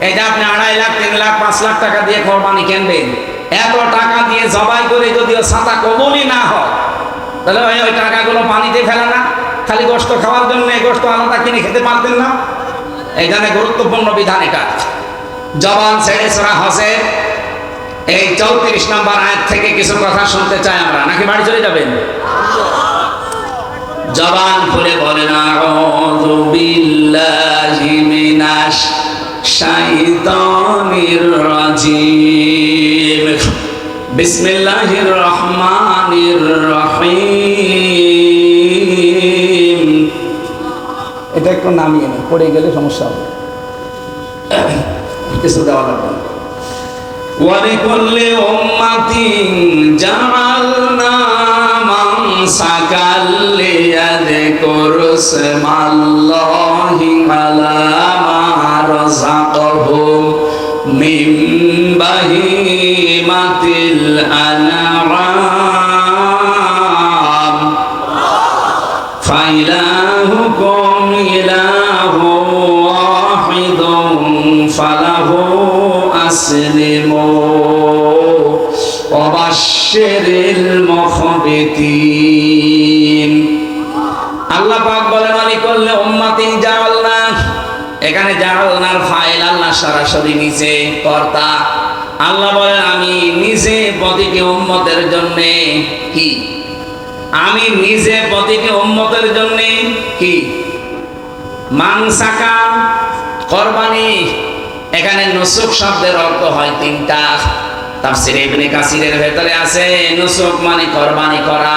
এই যে আপনি 2.5 লাখ 3 লাখ 5 লাখ টাকা দিয়ে কোরবানি কিনবেন, এত টাকা দিয়ে জবাই করে যদিও ছাতা কবুলই না হয়, তাহলে ওই টাকাগুলো পানিতে ফেলে না, খালি গোশত খাওয়ার জন্য গোশত আলাদা কিনে খেতে পারতেন না? এইখানে গুরুত্বপূর্ণ বিধান এটা। জবান ছেড়ে সূরা হজের এই 34 নম্বর আয়াত থেকে কিছু কথা শুনতে চাই আমরা, নাকি বাড়ি চলে যাবেন? জবান খুলে বলেন আউযু বিল্লাহি মিনাশ শাইতানির রাজিম, বিসমিল্লাহির রহমানির রহিম। এটা একটু নামিয়ে নেই, পড়ে গেলে সমস্যা হবে, কিছু দেওয়া লাগবে। ওয়ালিকুল্লি উম্মাতিন জাআলনা মানসাকাল লিয়াযকুরু ইসমাল্লাহি আলা মা রাযাকাহুম মিন বাহিমাতিল আনআম ফাইলাহুকুম ইলাহুন ওয়াহিদুন ফালাহু আসলিমু ওয়া বাশশিরিল মুখবিতিন। আল্লাহ পাক বলেন ওয়ালিকুল্লি উম্মাতিন জাআলনা, এখানে জাআলনার ফাইল আল্লাহ সরাসরি নিচে কর্তা। আল্লাহ বলেন আমি নিজে প্রতিটি উম্মতের জন্য কি, আমি নিজে প্রতিটি উম্মতের জন্য কি মানসাকা কোরবানি। এখানে নুসুক শব্দের অর্থ হয় তিনটা। তাফসীর ইবনে কাসিরের ভেতরে আছে নুসুক মানে কোরবানি করা,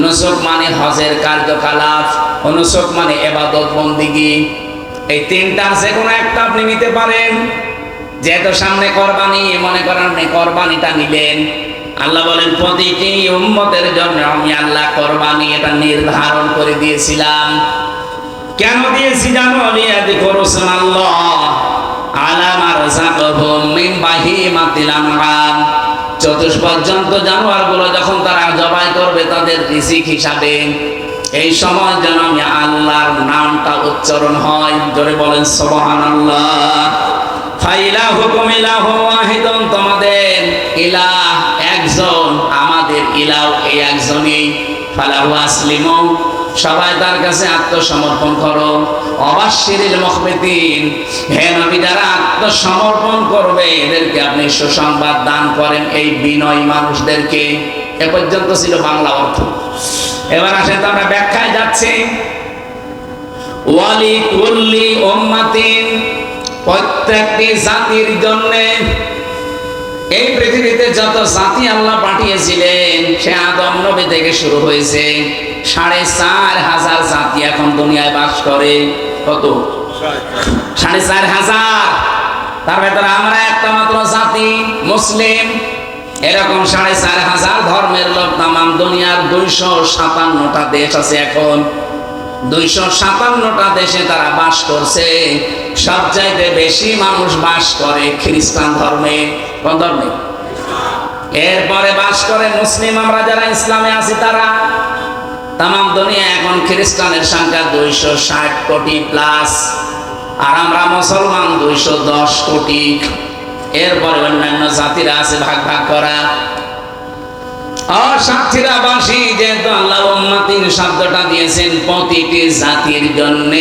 নুসুক মানে হজের কার্যকলাপ, ও নুসুক মানে ইবাদত বন্দেগী। এই তিনটা যে কোনো একটা আপনি নিতে পারেন। যেহেতু সামনে কোরবানি, মনে করেন আপনি কোরবানিটা নিলেন, আল্লাহ বলেন প্রতিটি উম্মতের জন্য আমি আল্লাহ কোরবানি এটা নির্ধারণ করে দিয়েছিলাম। কেন দিয়েছি জানো? লিয়াযকুরু ইসমাল্লাহ আলা মা রাযাকাহুম মিন বাহিমাতিল আনআম। চতুষ্পর্যন্ত জানোয়ারগুলো যখন তারা জবাই করবে তাদের রিজিক হিসাবে, এই সময় যেন আমি আল্লাহর নামটা উচ্চারণ হয়। জোরে বলেন সুবহানাল্লাহ। ফাইলাহুকুম ইলাহুন ওয়াহিদুন, তোমাদের ইলাহ একজন, আমাদের ইলাহ এই একজনই। ফালাহু আসলিমু, সবাই তার কাছে আত্মসমর্পণ করো। অবাশশিরিল মুখবিতিন, হে নবী যারা আত্মসমর্পণ করবে এদেরকে আপনি সুসংবাদ দান করেন, এই বিনয়ী মানুষদেরকে। এ পর্যন্ত ছিল বাংলা অর্থ। এবার আসেন তো আমরা ব্যাখ্যায় যাচ্ছি। ওয়ালিকুল্লি উম্মাতিন, প্রত্যেকটি জাতির জন্য, এই পৃথিবীতে যত জাতি আল্লাহ পাঠিয়েছিলেন সে আদম নবী থেকে শুরু হয়েছে, 4,500 জাতি এখন দুনিয়ায় বাস করে। কত? 4,500। তার ভেতরে আমরা একটা মাত্র জাতি মুসলিম। এরকম 4,500 ধর্মের লোক তাম দুনিয়ার 257টা দেশ আছে। এখন 257টা দেশে তারা বাস করছে। সবচাইতে বেশি মানুষ বাস করে খ্রিস্টান ধর্মে। কোন ধর্মে? এরপরে বাস করে মুসলিম, আমরা যারা ইসলামে আছি তারা। তাম দুনিয়া এখন খ্রিস্টানের সংখ্যা 260 কোটি প্লাস, আর আমরা মুসলমান 210 কোটি। এরপরে অন্যান্য জাতিরা আছে ভাগ ভাগ করা। আর সাথীরা বাসী, যেহেতু আল্লাহ উম্মাতিন শব্দটা দিয়েছেন প্রতিটি জাতির জন্য,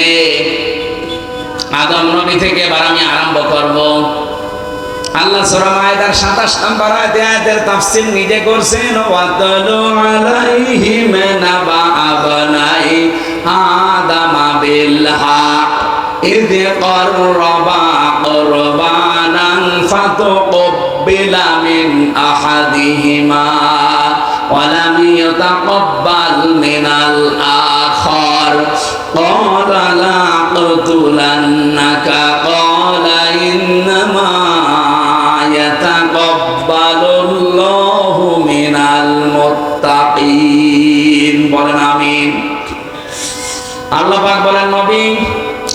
আদম নবী থেকে এবার আমি আরম্ভ করব। আল্লাহ সূরা মায়েদার 27 নম্বর আয়াতের তাফসীর নিজে করছেন। ওয়াতালু আলাইহিম নাবা আবনাই আদামা বিল হক ইয ক্বাররাবা কুরবানান ফাতুকবিলা মিন আহাদিহিমা ওয়া লাম ইয়াতাকাব্বাল মিনাল আখার ক্বালা লা আকতুলান্নাকা ক্বালা ইন্নামা ইয়াতাকাব্বালুল্লাহু মিনাল মুত্তাকিন। বলেন আমিন। আল্লাহ পাক বলেন নবী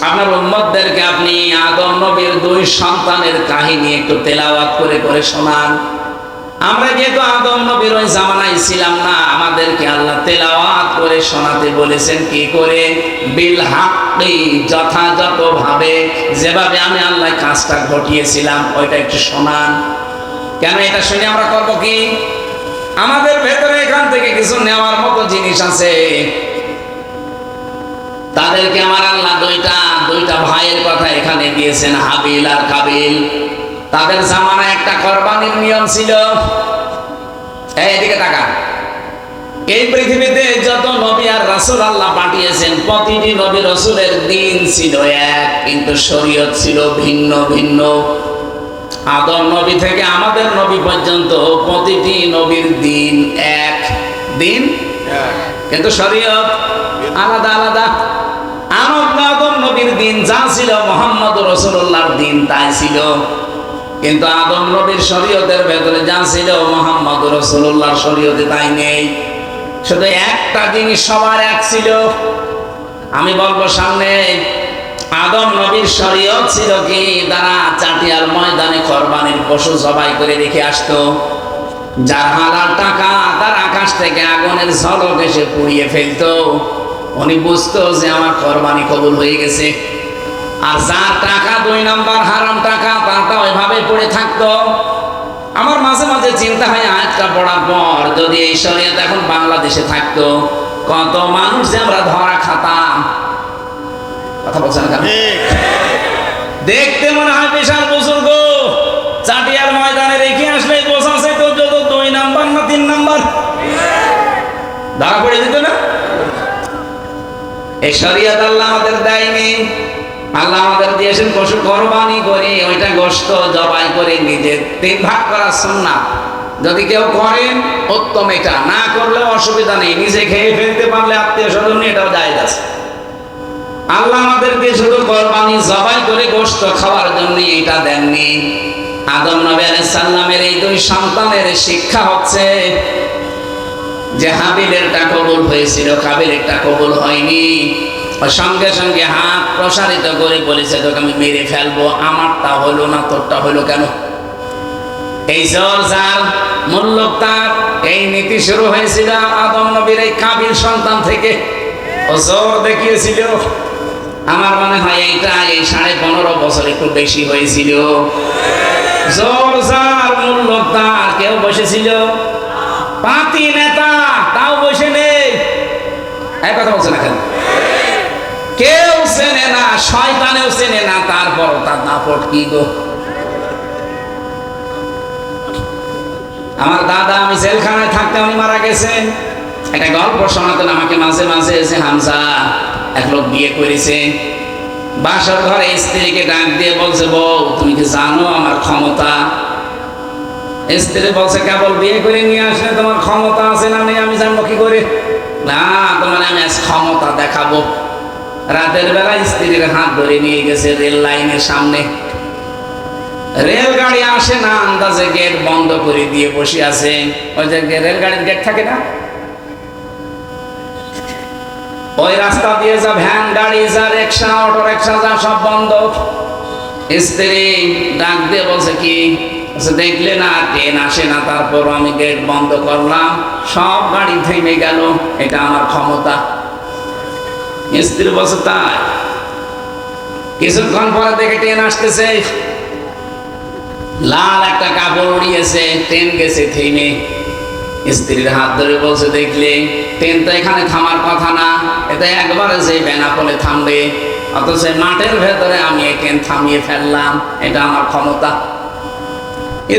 আপনার উম্মতদেরকে আপনি আদম নবীর 2 সন্তানের কাহিনী একটু তেলাওয়াত করে করে শোনান। আমরা যেহেতু আদম নবীর ওই জামানায় ছিলাম না, আমাদেরকে আল্লাহ তেলাওয়াত করে শোনাতে বলেছেন। কি করে? বিল হাক্কি, যথাযথভাবে, যেভাবে আমি আল্লাহ কাজটা ঘটিয়েছিলাম ওইটা একটু শোনান। কেন? এটা শুনে আমরা করব কি? আমাদের ভেতরে এখান থেকে কিছু নেওয়ার মতো জিনিস আছে। তাদেরকে আমার আল্লাহ দুইটা ভাইয়ের কথা এখানে দিয়েছেন, হাবিল আর কাবিল। তাদের জামানায় একটা কোরবানির নিয়ম ছিল। এইদিকে তাকান। এই পৃথিবীতে যত নবী আর রাসূল আল্লাহ পাঠিয়েছেন, প্রতিটি নবী রাসূলের দিন ছিল এক, কিন্তু শরীয়ত ছিল ভিন্ন ভিন্ন। আদম নবী থেকে আমাদের নবী পর্যন্ত প্রতিটি নবীর দিন এক, দিন কিন্তু শরীয়ত আলাদা আলাদা। আদম নবীর দিন যা ছিল, মুহাম্মদ রাসূলুল্লাহর দিন তাই ছিল। কিন্তু আদম নবীর শরীয়তের ভেতরে যা ছিল, মুহাম্মদ রাসূলুল্লাহর শরীয়তে তাই নেই। শুধু একটা জিনিস সবার এক ছিল। আমি বলবো সামনে, আদম নবীর শরীয়ত ছিল কি? তারা চাটিয়াল ময়দানে কোরবানির পশু জবাই করে রেখে আসতো। যার হালাল টাকা তার আকাশ থেকে আগুনের ঝলক এসে পুড়িয়ে ফেলতো। উনি বুঝতো যে আমার কোরবানি কবুল হয়ে গেছে। আর যার টাকা 2 নাম্বার হারাম টাকা, তারটা ওইভাবে পড়ে থাকতো। আমার মাঝে মাঝে চিন্তা হয়, আয়াতটা পড়ার পর যদি এই শরীয়ত এখন বাংলাদেশে থাকতো, কত মানুষ যে আমরা ধরা খাতাম। কথা বলছেন কেন? দেখতে মনে হয় বিশাল বুজুর্গ, চাটিয়ার ময়দানে রেখে আসলে বোঝা যেত যত 2 নাম্বার না 3 নাম্বার ধরা পড়ে দিত না। এই শরীয়ত আল্লাহ আমাদের দেয়নি। আল্লাহ আমাদের দিয়েছেন পশু কোরবানি করে, ওইটা গোশত জবাই করে নিজে 3 ভাগ করা সুন্নাত। যদি কেউ করেন উত্তম, এটা না করলেও অসুবিধা নেই। নিজে খেয়ে ফেলতে পারলে আত্মীয় স্বজন এটাও জায়েজ আছে। আল্লাহ আমাদেরকে শুধু কোরবানি জবাই করে গোশত খাওয়ার জন্য এটা দেননি। আদম নবী আলাইহিস সালামের এই 2 সন্তানের শিক্ষা হচ্ছে যে হাবিলেরটা কবুল হয়েছিল, কাবিলেরটা কবুল হয়নি। সঙ্গে সঙ্গে হাত প্রসারিত করে বলেছে, তোকে আমি মেরে ফেলবো। আমারটা হলো না, তোরটা হলো কেন? এই জোর যার, মূল্য তার। এই নীতি শুরু হয়েছিল আদম নবীর এই কাবিল সন্তান থেকে। ও জোর দেখিয়েছিল। আমার মনে হয় এইটা এই 15.5 বছর একটু বেশি হয়েছিল। জোর যার, মূল্য তার। কেউ বসেছিল? পাতি নেতা তাও বসে নেই। এই কথা বলছে না কেন? কেউ চেনে না, শয়তানেও চেনে না, তারপর তার দাপট কি গো। আমার দাদা, আমি জেলখানায় থাকতে উনি মারা গেছেন। একটা গল্প শোনাতেন আমাকে মাঝে মাঝে, যে হামজা এক লোক বিয়ে করেছে, বাসার ঘরে স্ত্রীকে ডাক দিয়ে বলছে, বউ তুমি কি জানো আমার ক্ষমতা? স্ত্রী বলছে, কেবল বিয়ে করে নিয়ে আসলে তোমার ক্ষমতা আছে না নেই আমি জানবো কি করে? না, তোমার আমি আজ ক্ষমতা দেখাবো। রাতের বেলা স্ত্রীর হাত ধরে নিয়ে গেছে রেল লাইনের সামনে। রেলগাড়ি আসে না, আন্দাজে গেট বন্ধ করে দিয়ে বসে আছে। ওই যে রেলগাড়ির গেট থাকে না, ওই রাস্তা দিয়ে যা ভ্যান গাড়ি, যা রিক্সা, অটো রিক্সা, যা সব বন্ধ। স্ত্রী ডাক দিয়ে বলছে, কি দেখলে না ট্রেন আসে না, তারপর আমি গেট বন্ধ করলাম, সব গাড়ি থেমে গেল, এটা আমার ক্ষমতা। স্ত্রী বলছে, তাই? কিছুক্ষণ পরে দেখে ট্রেন আসতেছে, লাল একটা কাপড় উড়িয়েছে, ট্রেন গেছে থেমে। স্ত্রীর হাত ধরে বলছে, দেখলে ট্রেন তো এখানে থামার কথা না, এটা একবারে যে বেনাপোলে থামবে, অথচ মাঠের ভেতরে আমি এই ট্রেন থামিয়ে ফেললাম, এটা আমার ক্ষমতা।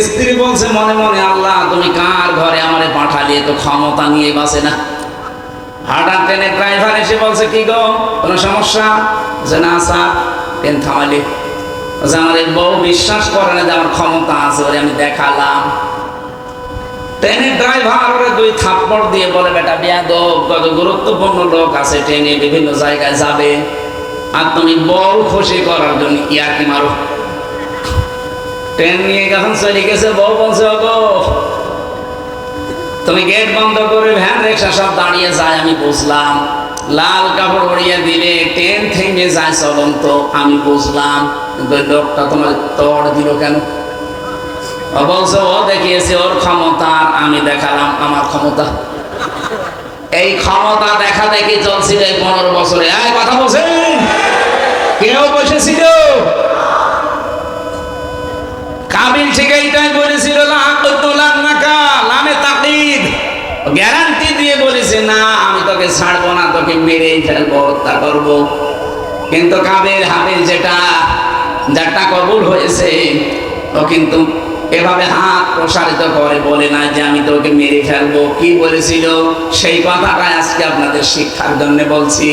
স্ত্রী বলছে মনে মনে, আল্লাহ তুমি কার ঘরে আমারে পাঠালিয়ে, তো ক্ষমতা নিয়ে বাসে না। হঠাৎ ট্রেনের ড্রাইভার এসে বলছে, কি গো কোনো সমস্যা? যে না স্যার, ট্রেন থামালি। আমার বউ বিশ্বাস করে না যে আমার ক্ষমতা আছে, ওরে আমি দেখালাম। ট্রেনের ড্রাইভার ওরে 2 থাপ্পড় দিয়ে বলে, বেটা বেয়াদব, কত গুরুত্বপূর্ণ লোক আছে ট্রেনে, বিভিন্ন জায়গায় যাবে, আর তুমি বউ খুশি করার জন্য ইয়ার্কি মারো। ট্রেন নিয়ে যখন চলে গেছে, বউ বলছে, ওগো তুমি গেট বন্ধ করে ভ্যান রিক্সা সব দাঁড়িয়ে যায়, আমি বুঝলাম। লাল কাপড় উড়িয়ে দিলে ট্রেন থেমে যায় চলন্ত, আমি বুঝলাম। কিন্তু লোকটা তোমার তড় দিল কেন? ও বলছে ও দেখিয়েছে ওর ক্ষমতা, আর আমি দেখালাম আমার ক্ষমতা। এই ক্ষমতা দেখা দেখি চলছিল এই 15 বছরে। কথা বলছেন, কেউ বসেছিল? কাবিল ঠিক এইটাই বলেছিল, গ্যারান্টি দিয়ে বলেছে, না আমি তোকে ছাড়বো না, তোকে মেরেই ফেলবো, হত্যা করবো। কিন্তু কাবিল হাবিল যারটা কবুল হয়েছে, ও কিন্তু এভাবে হাত প্রসারিত করে বলে না যে আমি তোকে মেরে ফেলবো। কি বলেছিল সেই কথাটা আজকে আপনাদের শিক্ষার জন্য বলছি।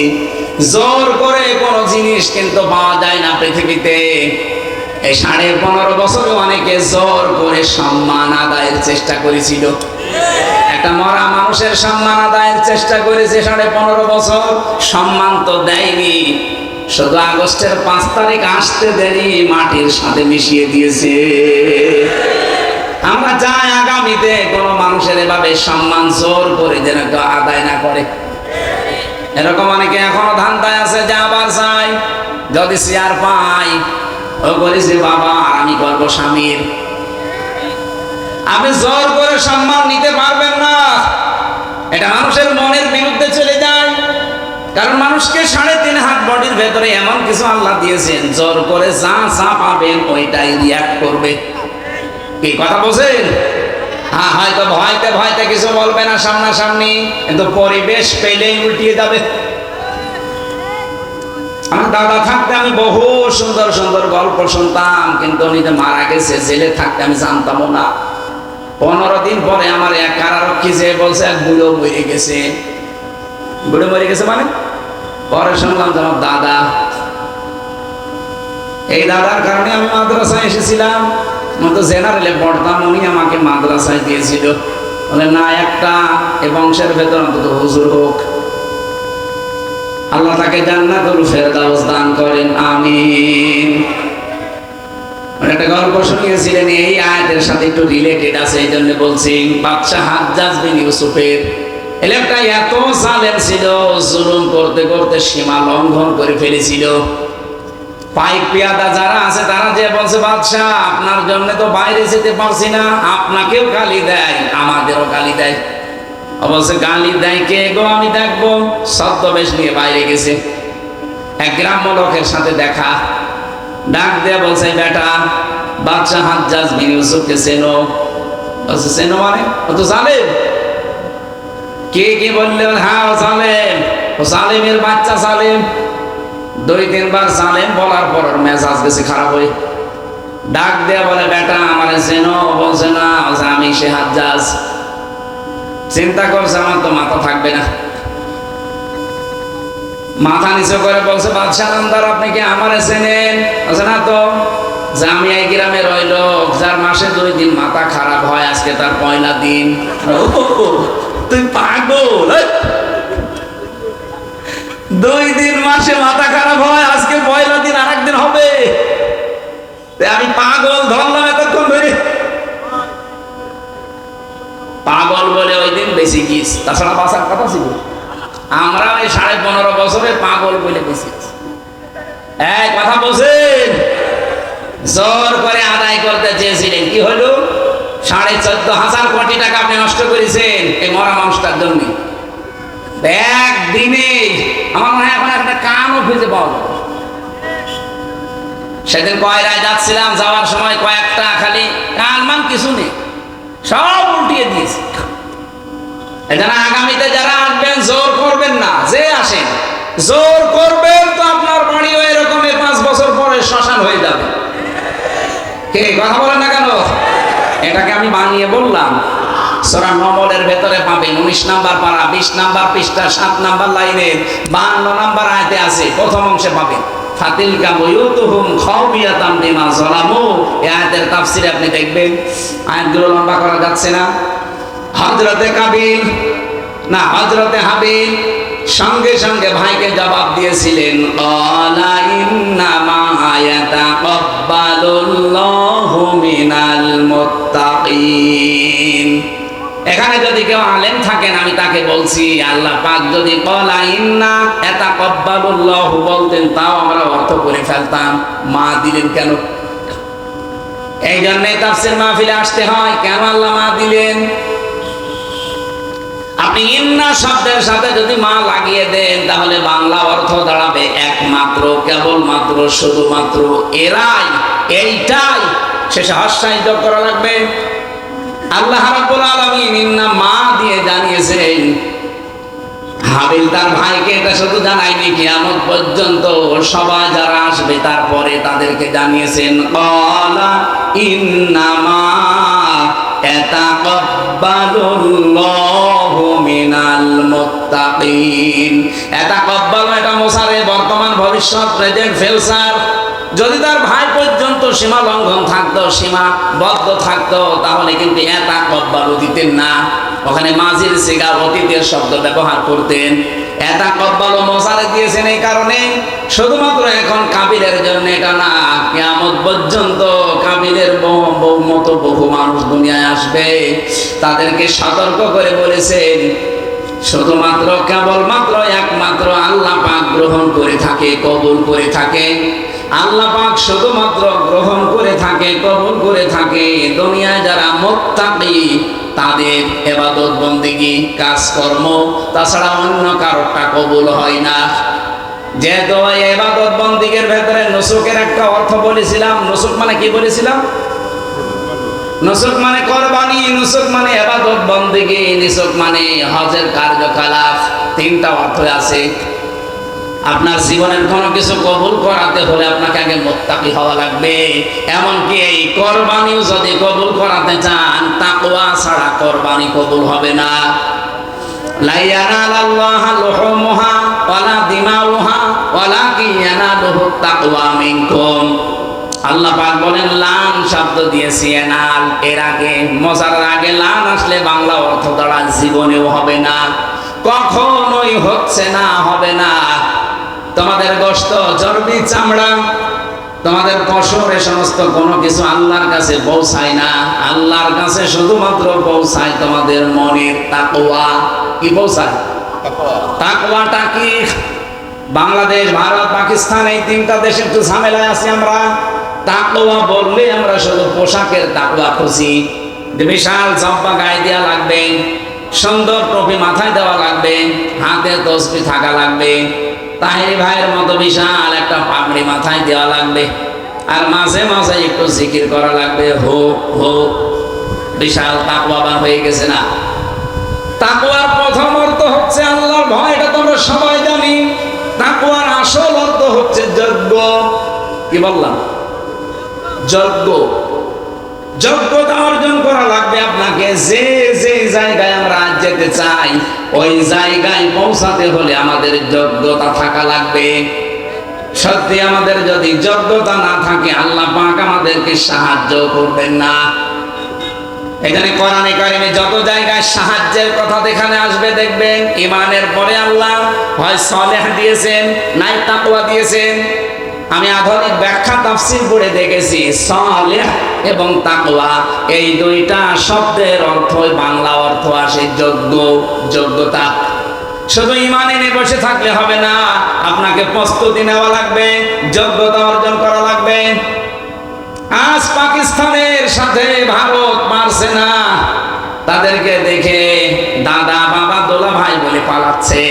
জোর করে কোনো জিনিস কিন্তু পাওয়া যায় না পৃথিবীতে। এই 15.5 বছরে অনেকে জোর করে সম্মান আদায়ের চেষ্টা করেছিল। একটা মরা মানুষের সম্মান আদায়ের চেষ্টা করেছে 15.5 বছর, সম্মান তো দেয়নি, শুধু আগস্টের 5 তারিখ আসতে দেরি মাটির সাথে মিশিয়ে দিয়েছে। আমরা চাই আগামীতে কোন মানুষের এভাবে সম্মান জোর করে যেন কেউ আদায় না করে। এরকম অনেকে এখনো ধান্দায় আছে যে আবার চাই, যদি চেয়ার পাই ও বলেছে বাবা আমি করবো স্বামীর। আপনি জোর করে সম্মান নিতে পারবেন না, এটা মানুষের মনের বিরুদ্ধে চলে যায়। কারণ মানুষকে 3.5 হাত বডির ভেতরে এমন কিছু আল্লাহ দিয়েছেন, জোর করে যা যা পাবেন ওইটাই রিয়াক্ট করবে। কি কথা বলছেন? হ্যাঁ, হয়তো ভয়তে ভয়তে কিছু বলবে না সামনাসামনি, কিন্তু পরিবেশ পেলেই উল্টিয়ে যাবে। আমার দাদা থাকতে আমি বহু সুন্দর সুন্দর গল্প শুনতাম, কিন্তু উনি তো মারা গেছে, জেলে থাকতে আমি জানতামও না। 15 দিন পরে আমার এক কারারক্ষী যে বলছে এক বুড়ো মরে গেছে। বুড়ো মরে গেছে মানে? পরে শুনলাম যে আমার দাদা। এই দাদার কারণে আমি মাদ্রাসায় এসেছিলাম, তো জেনারেলে পড়তাম, উনি আমাকে মাদ্রাসায় দিয়েছিল। বলে না, একটা এ বংশের ভেতর অন্তত হুজুর হোক। আল্লাহ তাকে জান্নাতুল ফেরদাউস দান করেন, আমিন। একটা গল্প শুনিয়েছিলেন, এই আয়াতের সাথে একটু রিলেটেড আছে, এই জন্য বলছি। বাদশাহ হাজ্জাজ বিন ইউসুফের এলাকা এত জালেম ছিল, জুলুম করতে করতে সীমা লঙ্ঘন করে ফেলেছিল। পাইক পেয়াদা যারা আছে তারা যে বলছে, বাদশাহ আপনার জন্য তো বাইরে যেতে পারছি না, আপনাকেও গালি দেয়, আমাদেরও গালি দেয়। অবশ্য গালি দেয় কে গো, আমি দেখবো। ছদ্মবেশ নিয়ে বাইরে গেছে, এক গ্রাম্য লোকের সাথে দেখা, ডাক দিয়ে বলছে, বেটা বাদশাহ হাজ্জাজ বিন ইউসুফকে চেনো? বলছে চেনো মানে? ও তো জালেম। কে কে বললে? হ্যাঁ ও জালেম, ও জালেমের বাচ্চা জালেম। 2-3 বার জালেম বলার পর মেজাজ গেছে খারাপ হয়ে, ডাক দেয়া বলে, বেটা আমারে চেনো? বলছে না। আমি সে হাজ্জাজ। চিন্তা করছে আমার তো মাথা থাকবে না, মাথা নিচে করে বলছে, বাদশাহ নামদার আপনি কি আমারে চেনেন? বলছে না তো। যে আমি এই গ্রামের ওই লোক যার মাসে 2 দিন মাথা খারাপ হয়, আজকে তার 1লা দিন। তুই পাগল? 2 দিন মাসে মাথা খারাপ হয়, আজকে 1লা দিন আরেকদিন হবে। আমি পাগল ধরলাম এতক্ষণ ধরে। পাগল বলে ওই দিন বেশি গিস, তাছাড়া বাঁচার কথা ছিল। আমরা ওই 15.5 বছরে পাগল বলে বেশি। কথা বলছেন, জোর করে আদায় করতে চেয়েছিলেন, কি হলো? 14,500 কোটি টাকা আপনি নষ্ট করেছেন এই মরা মানুষটার জন্য। একদিনে আমার মনে হয় এখন একটা কানও খুঁজে পাওয়া যাবে। সেদিন কয়রায় যাচ্ছিলাম, যাওয়ার সময় কয়েকটা খালি কানমান কিছু নেই, সব উল্টিয়ে দিয়েছে। এখানে আগামীতে যারা আসবেন জোর করবেন না, যে আসেন জোর করবেন তো আপনার বাড়িও এরকম 5 বছর পরে শ্মশান হয়ে যাবে। কে কথা বলেন না কেন? এটাকে আমি বানিয়ে বললাম। সূরা নমলের ভেতরে পাবেন 19 নাম্বার পারা, 20 নাম্বার পৃষ্ঠা, 7 নাম্বার লাইনের 52 নাম্বার আয়াতে আছে, প্রথম অংশে পাবেন। ফাতিলকা বুয়ুতুহুম খাওবিয়াতাম বিমা যালামু। এই আয়াতের তাফসীরে আপনি দেখবেন। আয়াতগুলো লম্বা করা যাচ্ছে না। হযরতে কাবিল না হযরতে হাবিল সঙ্গে সঙ্গে ভাইকে জবাব দিয়েছিলেন, ক্বালা ইন্নামা ইয়াতাকাব্বালুল্লাহু মিনাল মুত্তাকিন। এখানে যদি কেউ আলেম থাকেন আমি তাকে বলছি, আল্লাহ পাক যদি ক্বালা ইন্না ইয়াতাকাব্বালুল্লাহু বলতেন, তাও আমরা অর্থ করে ফেলতাম। মা দিলেন কেন? এই জন্য তাফসীর মাহফিলে আসতে হয়। কেন আল্লাহ মা দিলেন? আপনি ইন্না শব্দের সাথে যদি মা লাগিয়ে দেন তাহলে বাংলা অর্থ দাঁড়াবে একমাত্র, কেবলমাত্র, শুধুমাত্র, এরাই, এইটাই। শেষে হস্যাই যোগ করা লাগবে। আল্লাহ রাব্বুল আলামিন ইন্না মা দিয়ে জানিয়েছেন। হাবিল তার ভাইকে এটা শুধু জানায়নি, কিয়ামত পর্যন্ত সবাই যারা আসবে তারপরে তাদেরকে জানিয়েছেন ক্বালা ইন্নামা ইয়াতাকাব্বালুল্লাহু মিনাল মুত্তাকিন। ইয়াতাকাব্বালু এটা মুসারে বর্তমান ভবিষ্যৎ প্রেজেন্ট ফিউচার। যদি তার ভাই পর্যন্ত সীমা লঙ্ঘন থাকতো, সীমাবদ্ধ থাকতো, তাহলে কিন্তু ইয়াতাকাব্বালু দিতেন না, ওখানে মাজির সিগা অতীতের শব্দ ব্যবহার করতেন। ইয়াতাকাব্বালু মুসারে দিয়েছেন এই কারণে শুধুমাত্র এখন কাবিলের জন্য এটা না, কিয়ামত পর্যন্ত কাবিলের মতো বহু মানুষ দুনিয়ায় আসবে। তাদেরকে সতর্ক করে বলেছেন শুধুমাত্র, কেবলমাত্র, একমাত্র আল্লাহ পাক গ্রহণ করে থাকে, কবুল করে থাকে। আল্লাহ পাক শুধুমাত্র গ্রহণ করে থাকে, কবুল করে থাকে দুনিয়ায় যারা মুত্তাকি, তাদের ইবাদত বন্দেগী কাজকর্ম, তাছাড়া অন্য কারোরটা কবুল হয় না। যেহেতু ইবাদত বন্দেগীর ভেতরে নুসুকের একটা অর্থ বলেছিলাম। নুসুক মানে কি বলেছিলাম? নুসুক মানে কোরবানি, নুসুক মানে ইবাদত বন্দেগী, নুসুক মানে হজের কার্যকলাপ। তিনটা অর্থ আছে। আপনার জীবনের কোনো কিছু কবুল করাতে হলে আপনাকে আগে মুত্তাকি হওয়া লাগবে। এমনকি এই কোরবানিও যদি কবুল করাতে চান, তাকওয়া ছাড়া কোরবানি কবুল হবে না। লা ইয়ানালাল্লাহু লুহুমুহা ওয়ালা দিমাউহা ওয়ালাকিন ইয়ানালুহু তাকওয়া মিনকুম। আল্লাহ পাক বলেন লান শব্দ দিয়েছি এনাল, এর আগে মজার আগে লান আসলে বাংলা অর্থ দ্বারা জীবনেও হবে না, কখনোই হচ্ছে না, হবে না। তোমাদের গোশত, চর্বি, চামড়া, তোমাদের পশম, এ সমস্ত কোনো কিছু আল্লাহর কাছে পৌঁছায় না। আল্লাহর কাছে শুধুমাত্র পৌঁছায় তোমাদের মনের তাকওয়া। কি পৌঁছায়? তাকওয়াটা কি? বাংলাদেশ, ভারত, পাকিস্তান এই তিনটা দেশে একটু ঝামেলায় আছি আমরা। তাকওয়া বললে আমরা শুধু পোশাকের তাকওয়া খুঁজি। বিশাল জব্বা গায়ে দেওয়া লাগবে, সুন্দর টুপি মাথায় দেওয়া লাগবে, হাতে তসবিহ থাকা লাগবে, তাহিরি ভাইয়ের মতো বিশাল একটা পাগড়ি মাথায় দেওয়া লাগবে, আর মাঝে মাঝে একটু জিকির করা লাগবে, হো হো। বিশাল তাকওয়াবান হয়ে গেছে না? তাকওয়ার প্রথম অর্থ হচ্ছে আল্লাহর ভয়, এটা তোমরা সবাই জানি। তাকওয়ার আসল অর্থ হচ্ছে যজ্ঞ। কি বললাম? যজ্ঞ। যোগ্যতা অর্জন করা লাগবে আপনাকে। যে যে জায়গায় আমরা যেতে চাই ওই জায়গায় পৌঁছাতে হলে আমাদের যোগ্যতা থাকা লাগবে। সত্যি আমাদের যদি যোগ্যতা না থাকে আল্লাহ পাক আমাদেরকে সাহায্য করবেন না। এখানে কোরআনে কারিমে যত জায়গায় সাহায্যের কথা এখানে আসবে দেখবেন ঈমানের পরে আল্লাহ হয় সালেহ দিয়েছেন, নাই তাকওয়া দিয়েছেন। আমি আধুনিক ব্যাখ্যা তাফসীর পড়ে দেখেছি সালেহ এবং তাকওয়া এই দুইটা শব্দের অর্থ, বাংলা অর্থ আসে যোগ্য, যোগ্যতা। শুধু ঈমান এনে বসে থাকলে হবে না, আপনাকে প্রস্তুতি নেওয়া লাগবে, যোগ্যতা অর্জন করা লাগবে। আজ পাকিস্তানের সাথে ভারত পারছে না, তাদেরকে দেখে দাদা বাবা দোলা ভাই বলে পালাচ্ছে।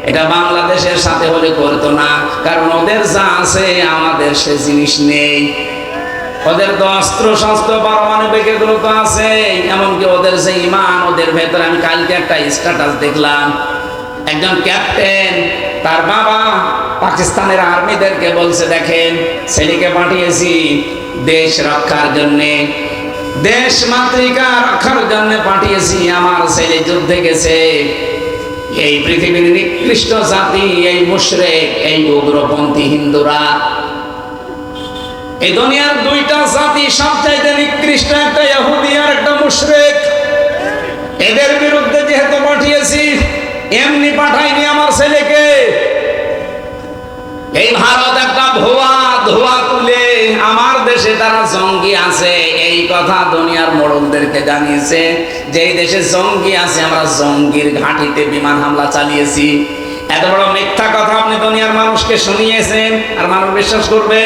এটা বাংলাদেশের সাথে হলে করতো না, কারণ ওদের যা আছে আমাদের সে জিনিস নেই। ওদের তো অস্ত্র শস্ত্র পারমাণবিক এগুলো তো আছে, এমনকি ওদের যে ঈমান ওদের ভেতরে। আমি কালকে একটা স্ট্যাটাস দেখলাম, একজন ক্যাপ্টেন তার বাবা পাকিস্তানের আর্মিদেরকে বলছে দেখেন ছেলেকে পাঠিয়েছি দেশ রক্ষার জন্যে, দেশ মাতৃকা রক্ষার জন্য পাঠিয়েছি। আমার ছেলে যুদ্ধে গেছে। এই পৃথিবীর নিকৃষ্ট জাতি এই মুশরিক, এই উগ্রপন্থী হিন্দুরা। এই দুনিয়ার দুইটা জাতি সবচাইতে নিকৃষ্ট, একটা ইহুদি আর একটা মুশরিক। এদের বিরুদ্ধে যেহেতু পাঠিয়েছি, এমনি পাঠাইনি আমার ছেলেকে। এই ভারত একটা ধোয়া তুলে আমার দেশে তারা জঙ্গি আছে এই কথা দুনিয়ার মোড়লদেরকে জানিয়েছে, যে এই দেশে জঙ্গি আছে, আমরা জঙ্গির ঘাঁটিতে বিমান হামলা চালিয়েছি। এত বড় মিথ্যা কথা আপনি দুনিয়ার মানুষকে শুনিয়েছেন, আর মানুষ বিশ্বাস করবে?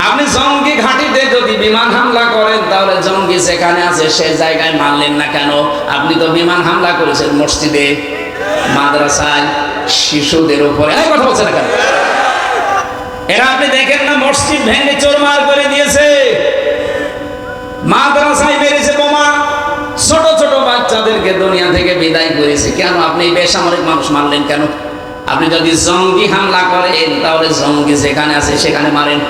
আপনি জঙ্গি ঘাঁটিতে যদি বিমান হামলা করেন তাহলে জঙ্গি যেখানে আছে সে জায়গায় মানলেন না কেন? আপনি তো বিমান হামলা করেছেন মসজিদে, মাদ্রাসায়, শিশুদের উপরে। এই কথা বলছেন না কেন? এরা আপনি দেখেন না মসজিদ ভেঙে চুরমার করে দিয়েছে, মাদ্রাসায় মেরেছে বোমা, ছোট ছোট বাচ্চাদেরকে দুনিয়া থেকে বিদায় করেছে। কেন আপনি বেসামরিক মানুষ মারলেন কেন? আপনি যদি জঙ্গি হামলা করেন তাহলে জঙ্গি যেখানে আছে সেখানে মারেন।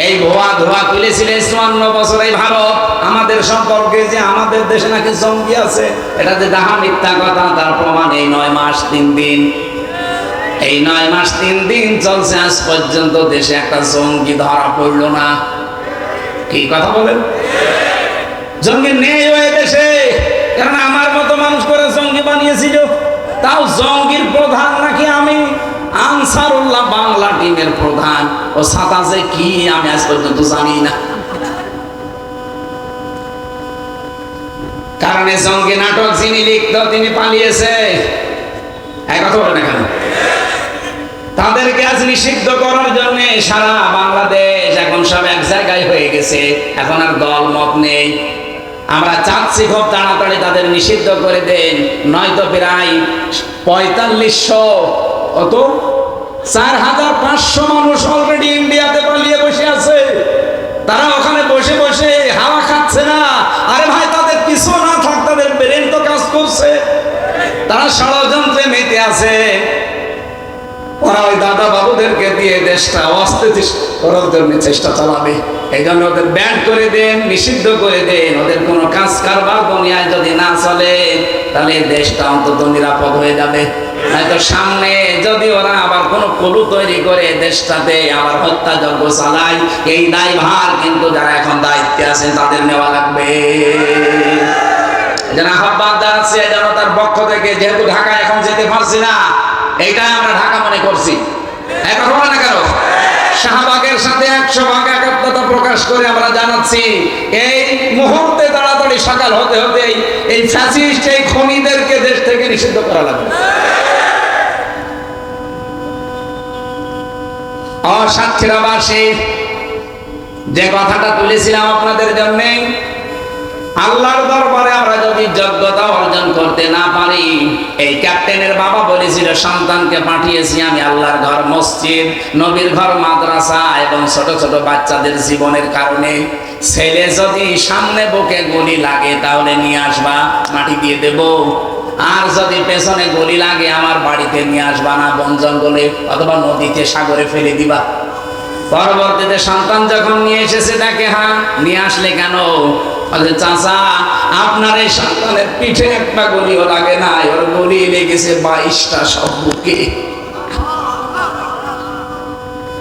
এই ভুয়া ধোয়া তুলেছিলেন 54 বছর এই ভারত আমাদের সম্পর্কে, যে আমাদের দেশে নাকি জঙ্গি আছে। এটা যে ডাহা মিথ্যা কথা, তার প্রমাণ এই 9 মাস 3 দিন, এই 9 মাস 3 দিন চলছে, আজ পর্যন্ত দেশে একটা জঙ্গি ধরা পড়লো না। কি কথা বলেন? জঙ্গি নেই ওই দেশে, কারণ আমার মতো মানুষ করে জঙ্গি বানিয়েছিল। তাও জঙ্গির প্রধান নাকি আমি, আনসারুল্লাহ বাংলা টিমের প্রধান। ও ছাতা যে কি আমি আজ পর্যন্ত জানি না। কারণ জঙ্গি নাটক যিনি লিখত তিনি পালিয়েছে। এক কথা বলে না কেন? তাদেরকে আজ নিষিদ্ধ করার জন্য সারা বাংলাদেশ এখন সব এক জায়গায় হয়ে গেছে। এখন আর দল মত নেই। আমরা চাচ্ছি খুব তাড়াতাড়ি তাদের নিষিদ্ধ করে দেন, নয়তো প্রায় 4500 অত 4500 মানুষ অলরেডি ইন্ডিয়াতে পালিয়ে বসে আছে। তারা ওখানে বসে বসে হাওয়া খাচ্ছে না। আরে ভাই, তাদের কিছু না থাক, তাদের ব্রেন তো কাজ করছে। তারা ষড়যন্ত্রে মেতে আছে। ওরা ওই দাদা বাবুদেরকে দিয়ে দেশটা অস্থিতিশীল করার জন্য চেষ্টা চালাবে। এই জন্য ওদের ব্যান করে দেন, নিষিদ্ধ করে দেন। ওদের কোনো কাজ কারবার দুনিয়ায় যদি না চলে তাহলে দেশটা অন্তত নিরাপদ হয়ে যাবে। নয়তো সামনে যদি ওরা আবার কোনো কলু তৈরি করে দেশটাতে আবার হত্যাযজ্ঞ চালায়, এই দায়ভার কিন্তু যারা এখন দায়িত্বে আছেন তাদের নেওয়া লাগবে। যেন আহ্বান জানাচ্ছে যেন তার পক্ষ থেকে, যেহেতু ঢাকা এখন যেতে পারছি না, এইটাই আমরা ঢাকা মনে করছি। এখন বলে না কেন? শাহবাগের সাথে 100 ভাগ একাত্মতা প্রকাশ করে আমরা জানাচ্ছি এই মুহূর্তে তাড়াতাড়ি সকাল হতে হতে এই ফ্যাসিস্ট, এই খনিদেরকে দেশ থেকে নিষিদ্ধ করা লাগবে। সাতক্ষীরাবাসী যে কথাটা তুলেছিলাম আপনাদের জন্য, আল্লাহর দরবারে আমরা যদি যোগ্যতা অর্জন করতে না পারি, এই ক্যাপ্টেনের বাবা বলেছিল সন্তানকে পাঠিয়েছি আমি আল্লাহর ঘর মসজিদ, নবীর ঘর মাদ্রাসা এবং ছোট ছোট বাচ্চাদের জীবনের কারণে। ছেলে যদি সামনে বুকে গুলি লাগে তাহলে নিয়ে আসবা, মাটি দিয়ে দেব। আর যদি পেছনে গুলি লাগে আমার বাড়িতে নিয়ে আসবা না, বন জঙ্গলে অথবা নদীতে সাগরে ফেলে দিবা। পরবর্তীতে সন্তান যখন নিয়ে এসেছে তাকে, হ্যাঁ নিয়ে আসলে কেন? চাচা, আপনার এই সন্তানের পিঠে একটা গুলিও লাগে না, ওর গুলি লেগেছে 22টা সব বুকে।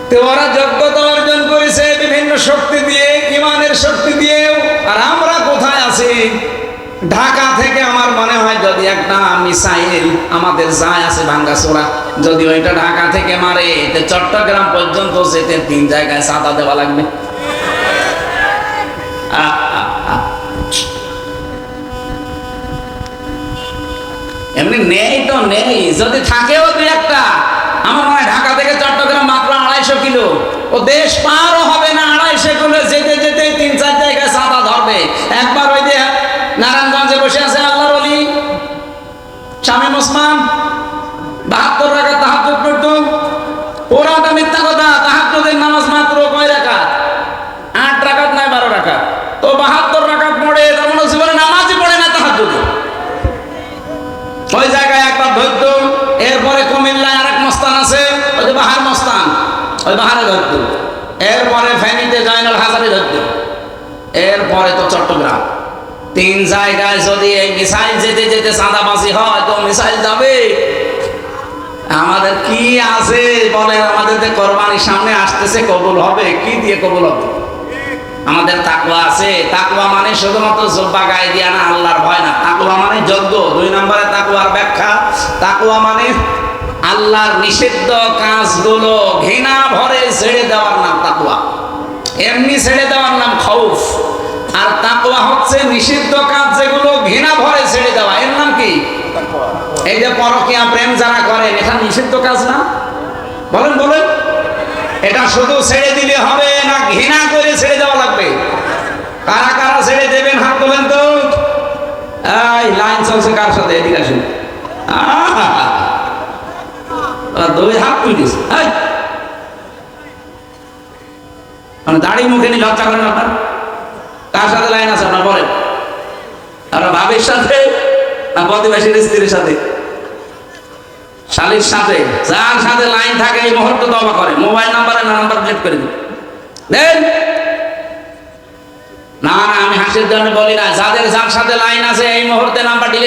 তো ওরা যোগ্যতা অর্জন করেছে বিভিন্ন শক্তি দিয়ে, ইমানের শক্তি দিয়েও। আর আমরা কোথায় আছি? ঢাকা থেকে আমার মনে হয় যদি একটা মিসাইল আমাদের যায় আছে ভাঙ্গাচোরা, যদি ওইটা ঢাকা থেকে মারে তো চট্টগ্রাম পর্যন্ত যেতে 3 জায়গায় চাঁদা দেওয়া লাগবে। এমনি নেই তো নেই, যদি থাকেও 2-1টা। আমার মনে হয় ঢাকা থেকে চট্টগ্রাম মাত্র 250 কিলো, ও দেশ পারও হবে না। 250 কিলো যেতে যেতে 3-4 জায়গায় চাঁদা ধরবে। একবার ওই যে নারায়ণগঞ্জে বসে আছে আল্লাহর ওলি শামীম ওসমান, 72 রাকাত তাহাজ্জুদ পড়তো। ওরাটা মিথ্যা কথা। তাহাজ্জুদের নামাজ মাত্র কয় রাকাত? 8 রাকাত নয় 12 রাকাত। তো 72 রাকাত পড়ে, তেমন জীবনে নামাজই পড়ে না তাহাজ্জুদে। ওই জায়গায় একবার ধরত। এরপরে কুমিল্লায় আরেক মস্তান আছে, ওই যে বাহার মস্তান, ওই বাহারে ধরত। এরপরে ফেনীতে জয়নাল হাজারে ধরত। এরপরে তো চট্টগ্রাম। 3 জায়গায় যদি এই মিসাইল যেতে যেতে চাঁদাবাজি হয় তো মিসাইল যাবে। আমাদের কি আছে বলেন? আমাদের যে কোরবানির সামনে আসতেছে, কবুল হবে? কি দিয়ে কবুল হবে? আমাদের তাকওয়া আছে। তাকওয়া মানে শুধুমাত্র জুব্বা গায়ে দিয়া না, আল্লাহর ভয় না। তাকওয়া মানে যজ্ঞ। 2 নম্বরে তাকওয়ার ব্যাখ্যা, তাকওয়া মানে আল্লাহর নিষিদ্ধ কাজগুলো ঘৃণা ভরে ছেড়ে দেওয়ার নাম তাকওয়া। এমনি ছেড়ে দেওয়ার নাম খাউফ। আর তাকওয়া হচ্ছে নিষিদ্ধ কাজ যেগুলো ঘৃণা ভরে ছেড়ে দেওয়া, এর নাম কি? এই যে পরকীয়া প্রেম যারা করেন, এটা নিষিদ্ধ কাজ না? বলেন বলেন, এটা শুধু ছেড়ে দিলে হবে না ঘৃণা করে ছেড়ে দেওয়া লাগবে? কারা কারা ছেড়ে দেবেন হাত তোলেন তো। এই লাইন চলছে কার সাথে, এদিকে আসুন। দুই হাত তুলিস, মানে দাড়ি মুখে নিয়ে লজ্জা করেন আপনার? কার সাথে লাইন আছে আপনার বলেন? আপনার ভাবির সাথে না প্রতিবেশীর স্ত্রীর সাথে? শালীর সাথে। যার সাথে লাইন থাকে এই মুহূর্তে তওবা করে, মোবাইল নাম্বারে না নাম্বার ডিলিট করে দিন। দেন না না, আমি হাসির জন্য বলি না, যাদের যার সাথে লাইন আছে এই মুহূর্তে নাম্বার ডিলিট